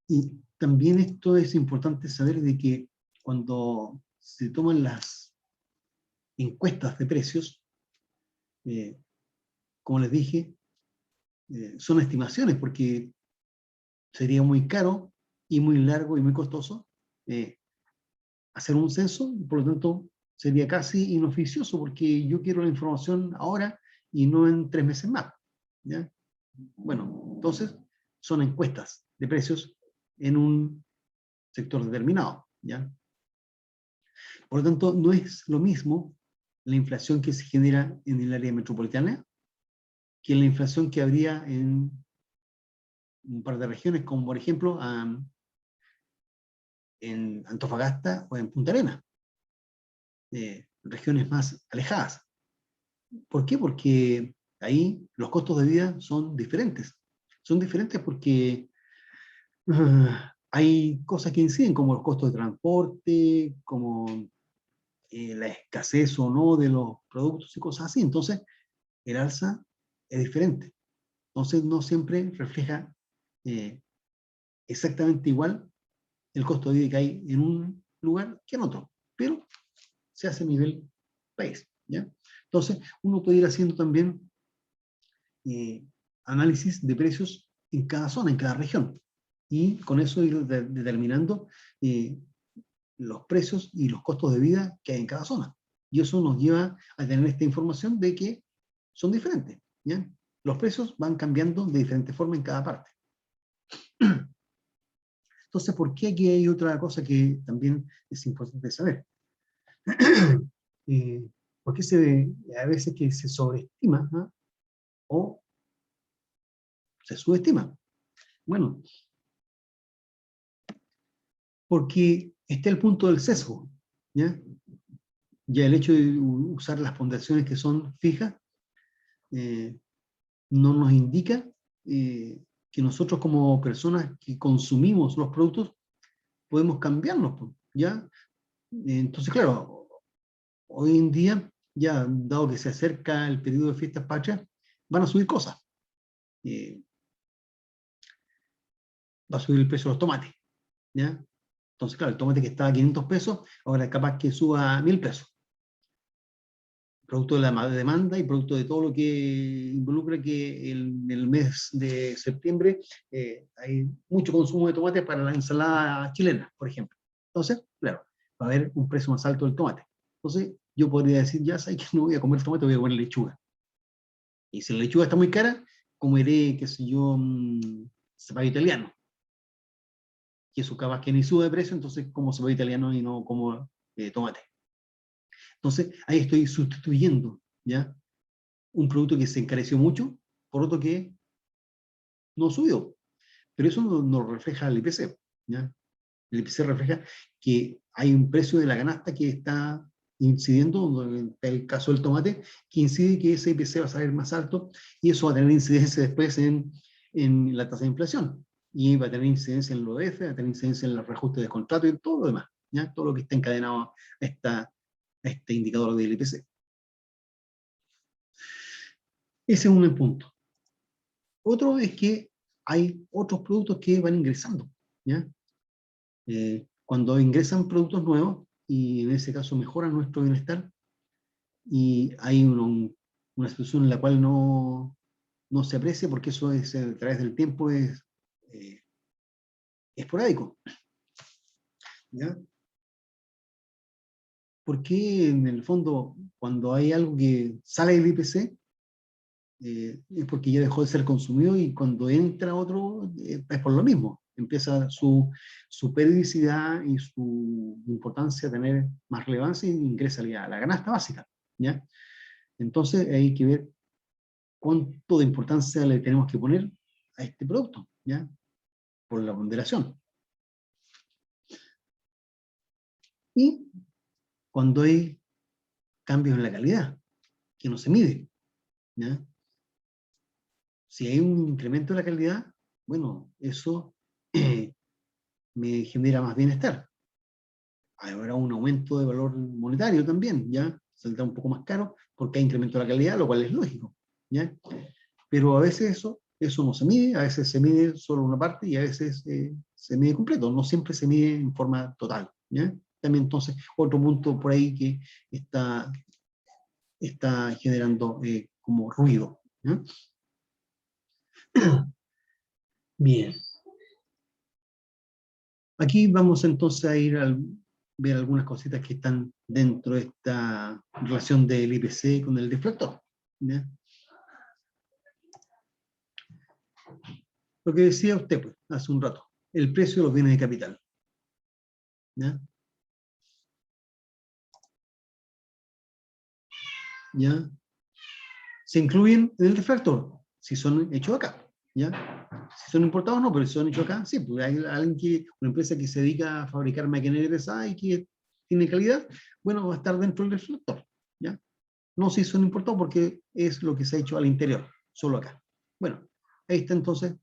Y también esto es importante saber de que cuando se toman las encuestas de precios, como les dije, son estimaciones porque sería muy caro y muy largo y muy costoso hacer un censo, y por lo tanto sería casi inoficioso porque yo quiero la información ahora y no en 3 meses más, ¿ya? Bueno, entonces son encuestas de precios en un sector determinado, ¿ya? Por lo tanto, no es lo mismo la inflación que se genera en el área metropolitana que la inflación que habría en un par de regiones, como por ejemplo en Antofagasta o en Punta Arenas, regiones más alejadas. ¿Por qué? Porque ahí los costos de vida son diferentes. Son diferentes porque hay cosas que inciden, como los costos de transporte, como la escasez o no de los productos y cosas así. Entonces, el alza es diferente. Entonces, no siempre refleja exactamente igual el costo de vida que hay en un lugar que en otro, pero se hace a nivel país, ¿ya? Entonces, uno puede ir haciendo también análisis de precios en cada zona, en cada región, y con eso ir determinando los precios y los costos de vida que hay en cada zona. Y eso nos lleva a tener esta información de que son diferentes, ¿ya? Los precios van cambiando de diferente forma en cada parte. Entonces, ¿por qué aquí hay otra cosa que también es importante saber? ¿Por qué a veces que se sobreestima, ¿no? O se subestima? Bueno, porque está el punto del sesgo, ¿ya? Ya el hecho de usar las ponderaciones que son fijas no nos indica que nosotros como personas que consumimos los productos podemos cambiarlos, ¿ya? Entonces, claro, hoy en día, ya dado que se acerca el periodo de fiestas patrias, van a subir cosas. Va a subir el precio de los tomates, ¿ya? Entonces, claro, el tomate que estaba a 500 pesos, ahora es capaz que suba a 1000 pesos. Producto de la demanda y producto de todo lo que involucra que en el mes de septiembre hay mucho consumo de tomate para la ensalada chilena, por ejemplo. Entonces, claro, va a haber un precio más alto del tomate. Entonces, yo podría decir, ya sabes que no voy a comer tomate, voy a comer lechuga. Y si la lechuga está muy cara, comeré, qué sé yo, zapallo italiano. Que eso capaz que ni sube de precio, entonces como zapallo italiano y no como tomate. Entonces, ahí estoy sustituyendo, ¿ya? Un producto que se encareció mucho por otro que no subió. Pero eso no refleja el IPC, ¿ya? El IPC refleja que hay un precio de la canasta que está incidiendo, en el caso del tomate, que incide que ese IPC va a salir más alto y eso va a tener incidencia después en la tasa de inflación. Y va a tener incidencia en el OF, va a tener incidencia en los reajustes de contrato y en todo lo demás, ¿ya? Todo lo que está encadenado a este indicador del IPC. Ese es un punto. Otro es que hay otros productos que van ingresando, ¿ya? Cuando ingresan productos nuevos, y en ese caso mejoran nuestro bienestar, y hay una situación en la cual no se aprecia, porque eso es, a través del tiempo es esporádico, ¿ya? Porque en el fondo, cuando hay algo que sale del IPC, es porque ya dejó de ser consumido, y cuando entra otro, es por lo mismo, empieza su periodicidad y su importancia a tener más relevancia y ingresa a la canasta básica, ¿ya? Entonces hay que ver cuánto de importancia le tenemos que poner a este producto, ¿ya? Por la ponderación. Y cuando hay cambios en la calidad, que no se mide, ¿ya? Si hay un incremento de la calidad, bueno, eso me genera más bienestar. Habrá un aumento de valor monetario también, ¿ya? Saldrá un poco más caro porque hay incremento de la calidad, lo cual es lógico, ¿ya? Pero a veces eso no se mide, a veces se mide solo una parte y a veces se mide completo, no siempre se mide en forma total, ¿ya? También entonces otro punto por ahí que está generando como ruido, ¿ya? Bien. Aquí vamos entonces a ir a ver algunas cositas que están dentro de esta relación del IPC con el deflactor, ¿ya? Lo que decía usted pues, hace un rato, el precio de los bienes de capital, ¿ya? ¿Ya? Se incluyen en el deflactor si son hechos acá, ¿ya? Si son importados no, pero si son hechos acá, sí, porque hay una empresa que se dedica a fabricar maquinaria pesada y que tiene calidad, bueno, va a estar dentro del deflactor, ¿ya? No si son importados porque es lo que se ha hecho al interior, solo acá. Bueno, ahí está entonces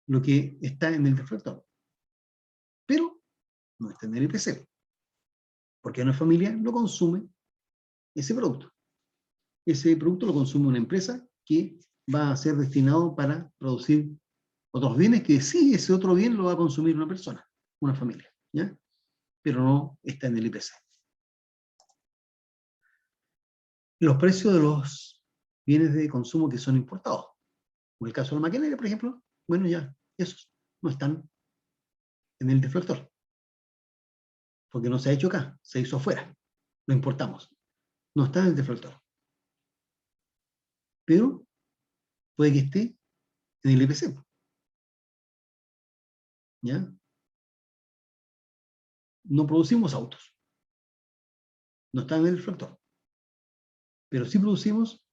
lo que está en el deflactor. Pero no está en el IPC, porque una familia no consume ese producto. Ese producto lo consume una empresa que va a ser destinado para producir otros bienes que sí, ese otro bien lo va a consumir una persona, una familia, ¿ya? Pero no está en el IPC. Los precios de los bienes de consumo que son importados. En el caso de la maquinaria, por ejemplo, bueno, ya, esos no están en el deflactor. Porque no se ha hecho acá, se hizo afuera. Lo importamos. No está en el deflactor. Pero puede que esté en el IPC. ¿Ya? No producimos autos. No está en el deflactor. Pero sí producimos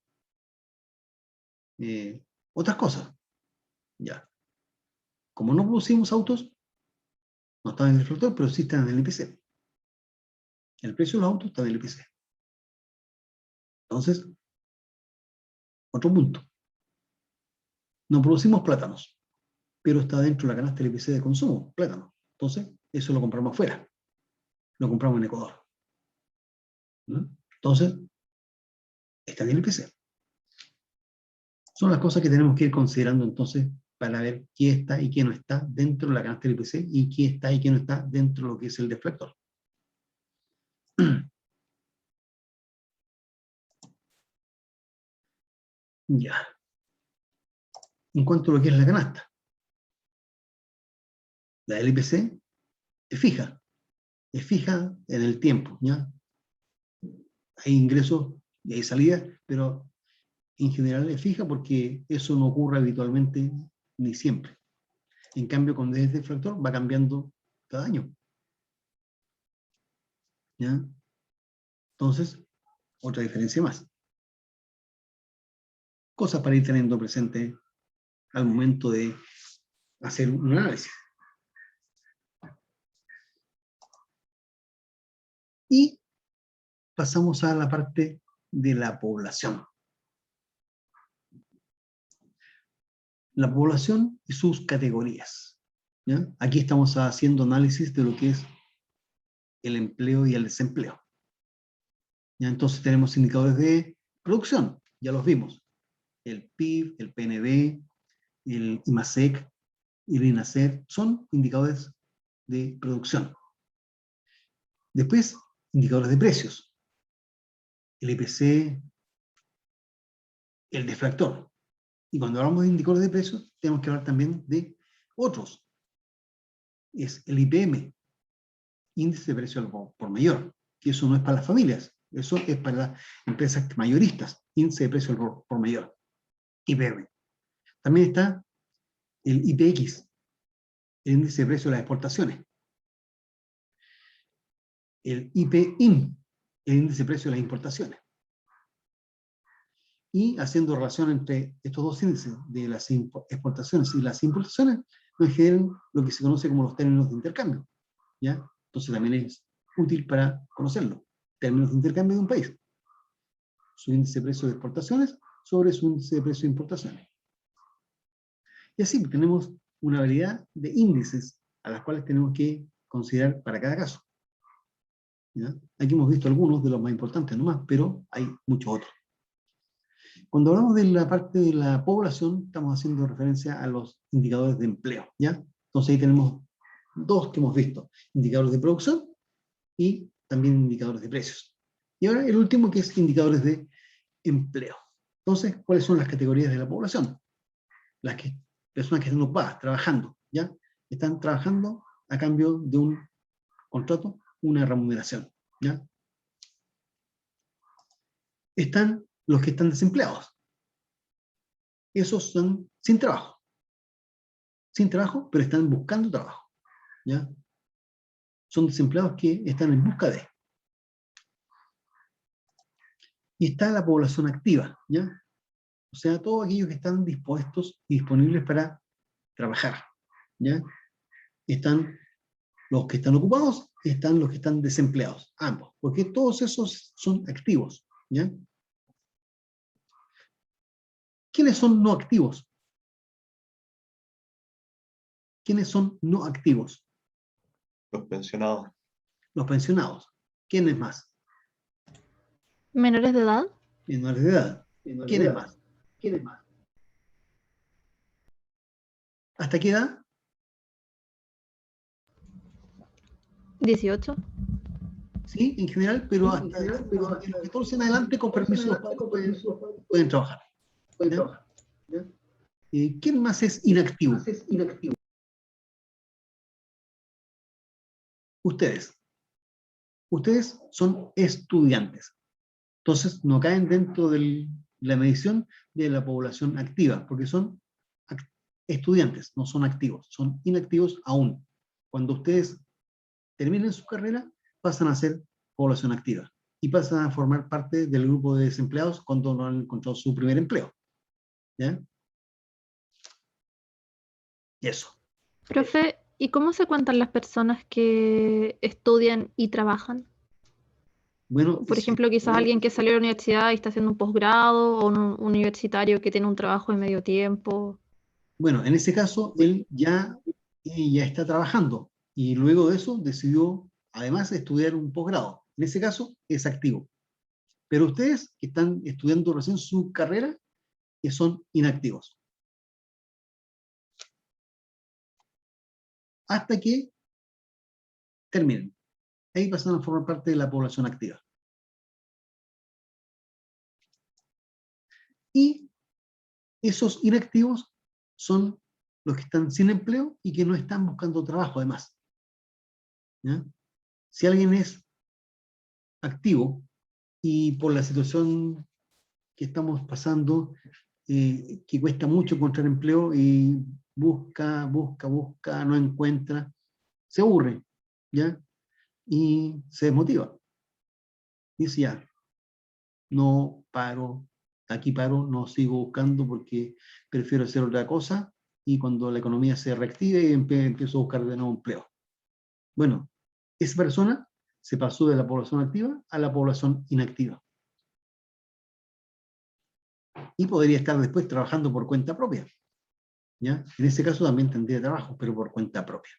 otras cosas. ¿Ya? Como no producimos autos, no están en el deflactor, pero sí están en el IPC. El precio de los autos está en el IPC. Entonces, otro punto. No producimos plátanos, pero está dentro de la canasta del IPC de consumo, plátano. Entonces, eso lo compramos afuera. Lo compramos en Ecuador. ¿No? Entonces, está en el IPC. Son las cosas que tenemos que ir considerando entonces para ver qué está y qué no está dentro de la canasta del IPC y qué está y qué no está dentro de lo que es el deflactor. Ya. En cuanto a lo que es la canasta, la del IPC es fija en el tiempo, ¿ya? Hay ingresos y hay salidas, pero en general es fija porque eso no ocurre habitualmente ni siempre. En cambio, cuando es deflactor va cambiando cada año, ¿ya? Entonces, otra diferencia más. Cosas para ir teniendo presente al momento de hacer un análisis. Y pasamos a la parte de la población. La población y sus categorías, ¿ya? Aquí estamos haciendo análisis de lo que es el empleo y el desempleo. ¿Ya? Entonces tenemos indicadores de producción, ya los vimos. El PIB, el PNB, el IMASEC, el INASER, son indicadores de producción. Después, indicadores de precios. El IPC, el deflactor. Y cuando hablamos de indicadores de precios, tenemos que hablar también de otros. Es el IPM, índice de precio por mayor, que eso no es para las familias, eso es para las empresas mayoristas, índice de precio por mayor, IPM. También está el IPX, el índice de precio de las exportaciones, el IPIM, el índice de precio de las importaciones. Y haciendo relación entre estos dos índices de las exportaciones y las importaciones, nos generan lo que se conoce como los términos de intercambio, ¿ya? Entonces también es útil para conocerlo. Términos de intercambio de un país. Su índice de precio de exportaciones sobre su índice de precio de importaciones. Y así tenemos una variedad de índices a las cuales tenemos que considerar para cada caso. ¿Ya? Aquí hemos visto algunos de los más importantes nomás, pero hay muchos otros. Cuando hablamos de la parte de la población, estamos haciendo referencia a los indicadores de empleo, ¿ya? Entonces ahí tenemos dos que hemos visto, indicadores de producción y también indicadores de precios. Y ahora el último, que es indicadores de empleo. Entonces, ¿cuáles son las categorías de la población? Personas que están ocupadas, trabajando, ¿ya? Están trabajando a cambio de un contrato, una remuneración, ¿ya? Están los que están desempleados. Esos son sin trabajo. Sin trabajo, pero están buscando trabajo, ¿ya? Son desempleados que están en busca de. Y está la población activa, ¿ya? O sea, todos aquellos que están dispuestos y disponibles para trabajar, ¿ya? Están los que están ocupados y están los que están desempleados, ambos, porque todos esos son activos, ¿ya? ¿Quiénes son no activos? ¿Quiénes son no activos? Los pensionados. Los pensionados. ¿Quiénes más? ¿Menores de edad? Menores de edad. ¿Quiénes más? ¿Quiénes más? ¿Hasta qué edad? 18. Sí, en general, pero hasta los 14 en adelante, con permiso de los padres, pueden trabajar. ¿Ya? ¿Quién más es inactivo? Ustedes. Ustedes son estudiantes. Entonces, no caen dentro de la medición de la población activa, porque son estudiantes, no son activos, son inactivos aún. Cuando ustedes terminen su carrera, pasan a ser población activa y pasan a formar parte del grupo de desempleados cuando no han encontrado su primer empleo. ¿Ya? Y eso. Profe, ¿y cómo se cuentan las personas que estudian y trabajan? Bueno, Por ejemplo, quizás alguien que salió de la universidad y está haciendo un posgrado, o un universitario que tiene un trabajo de medio tiempo. bueno, en ese caso, él ya está trabajando y luego de eso decidió, además, estudiar un posgrado. En ese caso, es activo. Pero ustedes que están estudiando recién su carrera, que son inactivos. Hasta que terminen. Ahí pasan a formar parte de la población activa. Y esos inactivos son los que están sin empleo y que no están buscando trabajo, además. ¿Ya? Si alguien es activo y por la situación que estamos pasando, que cuesta mucho encontrar empleo y busca, no encuentra, se aburre, ¿ya? Y se desmotiva. Dice ya, no paro, aquí paro, no sigo buscando porque prefiero hacer otra cosa, y cuando la economía se reactive empiezo a buscar de nuevo empleo. Bueno, esa persona se pasó de la población activa a la población inactiva. Y podría estar después trabajando por cuenta propia, ¿ya? En ese caso también tendría trabajo, pero por cuenta propia.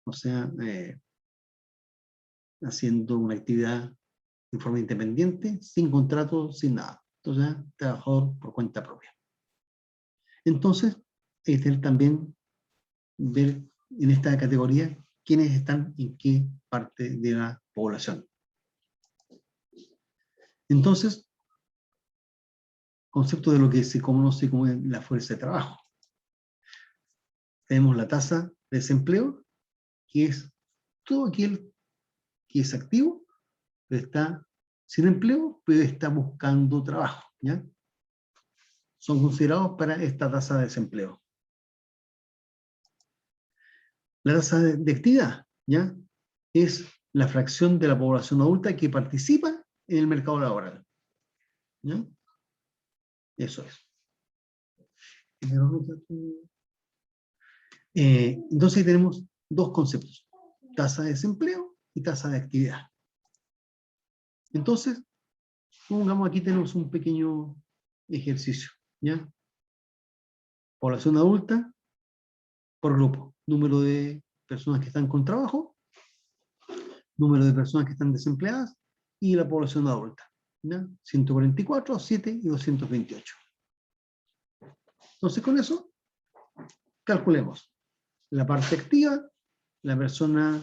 O sea, haciendo una actividad de forma independiente, sin contrato, sin nada. Entonces, trabajador por cuenta propia. Entonces, hay que tener también, ver en esta categoría quiénes están en qué parte de la población. Entonces, concepto de lo que se conoce como la fuerza de trabajo. Tenemos la tasa de desempleo, que es todo aquel que es activo, pero está sin empleo, pero está buscando trabajo, ¿ya? Son considerados para esta tasa de desempleo. La tasa de actividad, ¿ya? Es la fracción de la población adulta que participa en el mercado laboral. ¿Ya? Eso es. Entonces tenemos dos conceptos, tasa de desempleo y tasa de actividad. Entonces, pongamos aquí tenemos un pequeño ejercicio, ¿ya? Población adulta por grupo, número de personas que están con trabajo, número de personas que están desempleadas y la población adulta, ¿ya? 144, 7 y 228. Entonces con eso, calculemos la parte activa, la personas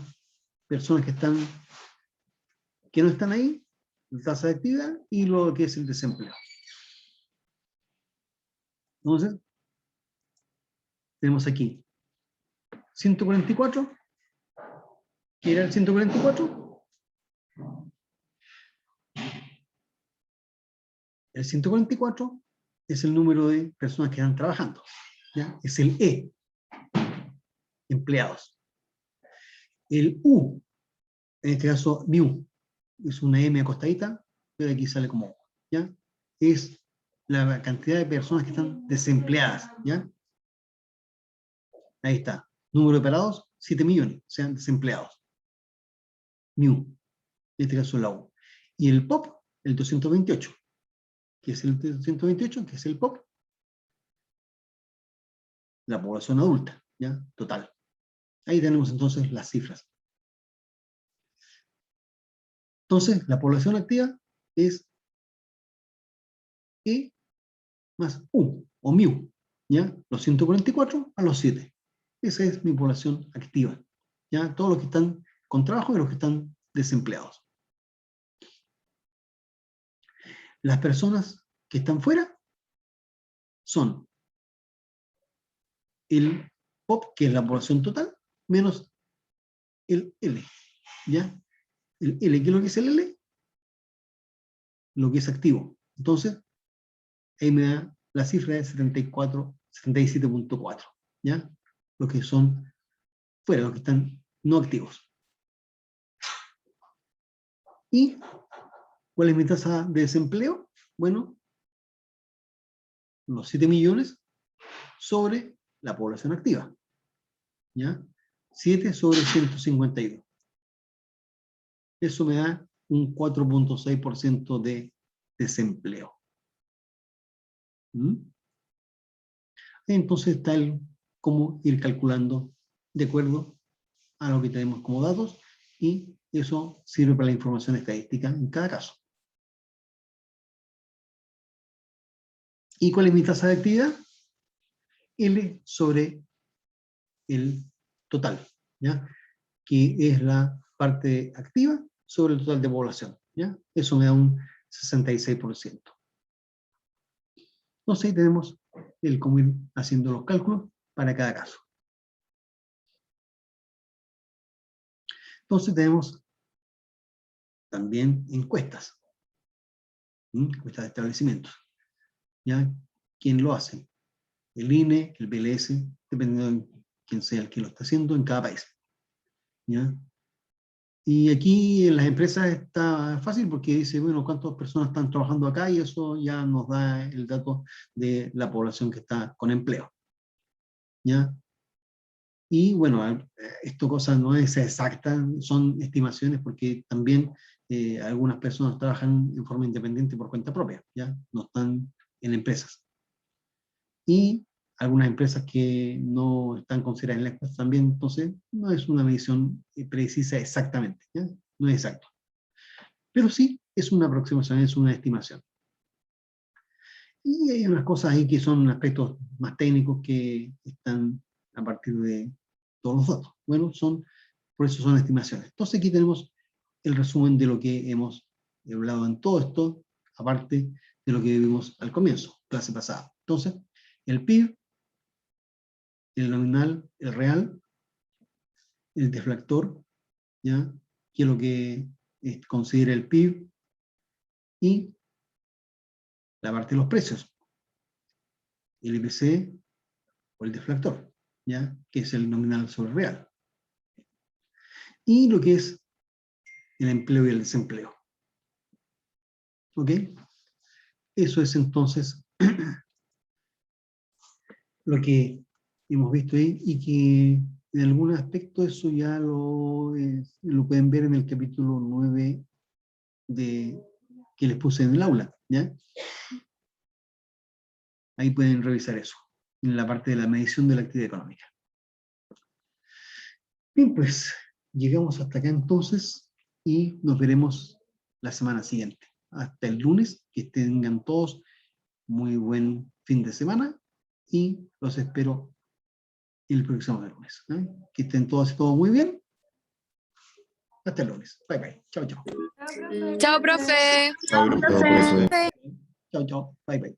que no están ahí, la tasa de actividad y lo que es el desempleo. Entonces, tenemos aquí 144. ¿Qué era el 144? El 144 es el número de personas que están trabajando, ¿ya? Es el E, empleados. El U, en este caso MU, es una M acostadita, pero aquí sale como U, ¿ya? Es la cantidad de personas que están desempleadas, ¿ya? Ahí está. Número de parados, 7 millones, sean desempleados. MU, en este caso la U. Y el POP, el 228, que es el 228, que es el POP, la población adulta, ¿ya? Total. Ahí tenemos entonces las cifras. Entonces, la población activa es E más U, o MU, ¿ya? Los 144 a los 7. Esa es mi población activa, ¿ya? Todos los que están con trabajo y los que están desempleados. Las personas que están fuera son el POP, que es la población total, menos el L, ¿ya? El L, ¿qué es lo que es el L? Lo que es activo. Entonces, ahí me da la cifra de 77.4, ¿ya? Los que son fuera, los que están no activos. ¿Y cuál es mi tasa de desempleo? Bueno, los 7 millones sobre la población activa, ¿ya? 7 sobre 152. Eso me da un 4.6% de desempleo. ¿Mm? Entonces está el cómo ir calculando de acuerdo a lo que tenemos como datos, y eso sirve para la información estadística en cada caso. ¿Y cuál es mi tasa de actividad? L sobre el total, ¿ya? Que es la parte activa sobre el total de población, ¿ya? Eso me da un 66%. Entonces ahí tenemos el cómo ir haciendo los cálculos para cada caso. Entonces tenemos también encuestas, encuestas de establecimientos, ¿ya? ¿Quién lo hace? El INE, el BLS, dependiendo de quién sea el que lo está haciendo en cada país, ¿ya? Y aquí en las empresas está fácil porque dice, bueno, cuántas personas están trabajando acá, y eso ya nos da el dato de la población que está con empleo, ¿ya? Y bueno, esto cosa no es exacta, son estimaciones porque también algunas personas trabajan en forma independiente por cuenta propia, ¿ya? No están en empresas. Y algunas empresas que no están consideradas en la encuesta también, entonces no es una medición precisa exactamente, ¿ya? No es exacto. Pero sí es una aproximación, es una estimación. Y hay unas cosas ahí que son aspectos más técnicos que están a partir de todos los datos. Bueno, por eso son estimaciones. Entonces aquí tenemos el resumen de lo que hemos hablado en todo esto, aparte de lo que vimos al comienzo, clase pasada. Entonces, el PIB, el nominal, el real, el deflactor, ¿ya? Que es lo que considera el PIB, y la parte de los precios, el IPC o el deflactor, ¿ya? Que es el nominal sobre el real. y lo que es el empleo y el desempleo. ¿Ok? Eso es entonces lo que hemos visto ahí y que en algún aspecto eso ya lo pueden ver en el capítulo 9 que les puse en el aula, ¿ya? Ahí pueden revisar eso, en la parte de la medición de la actividad económica. Bien, pues llegamos hasta acá entonces y nos veremos la semana siguiente. Hasta el lunes, que tengan todos muy buen fin de semana y los espero el próximo lunes. ¿Eh? Que estén todos y todos muy bien. Hasta el lunes. Bye bye. Chao, chao. Chao, profe. Chao, grupo. Todo, profe. Chao, chao. Bye bye.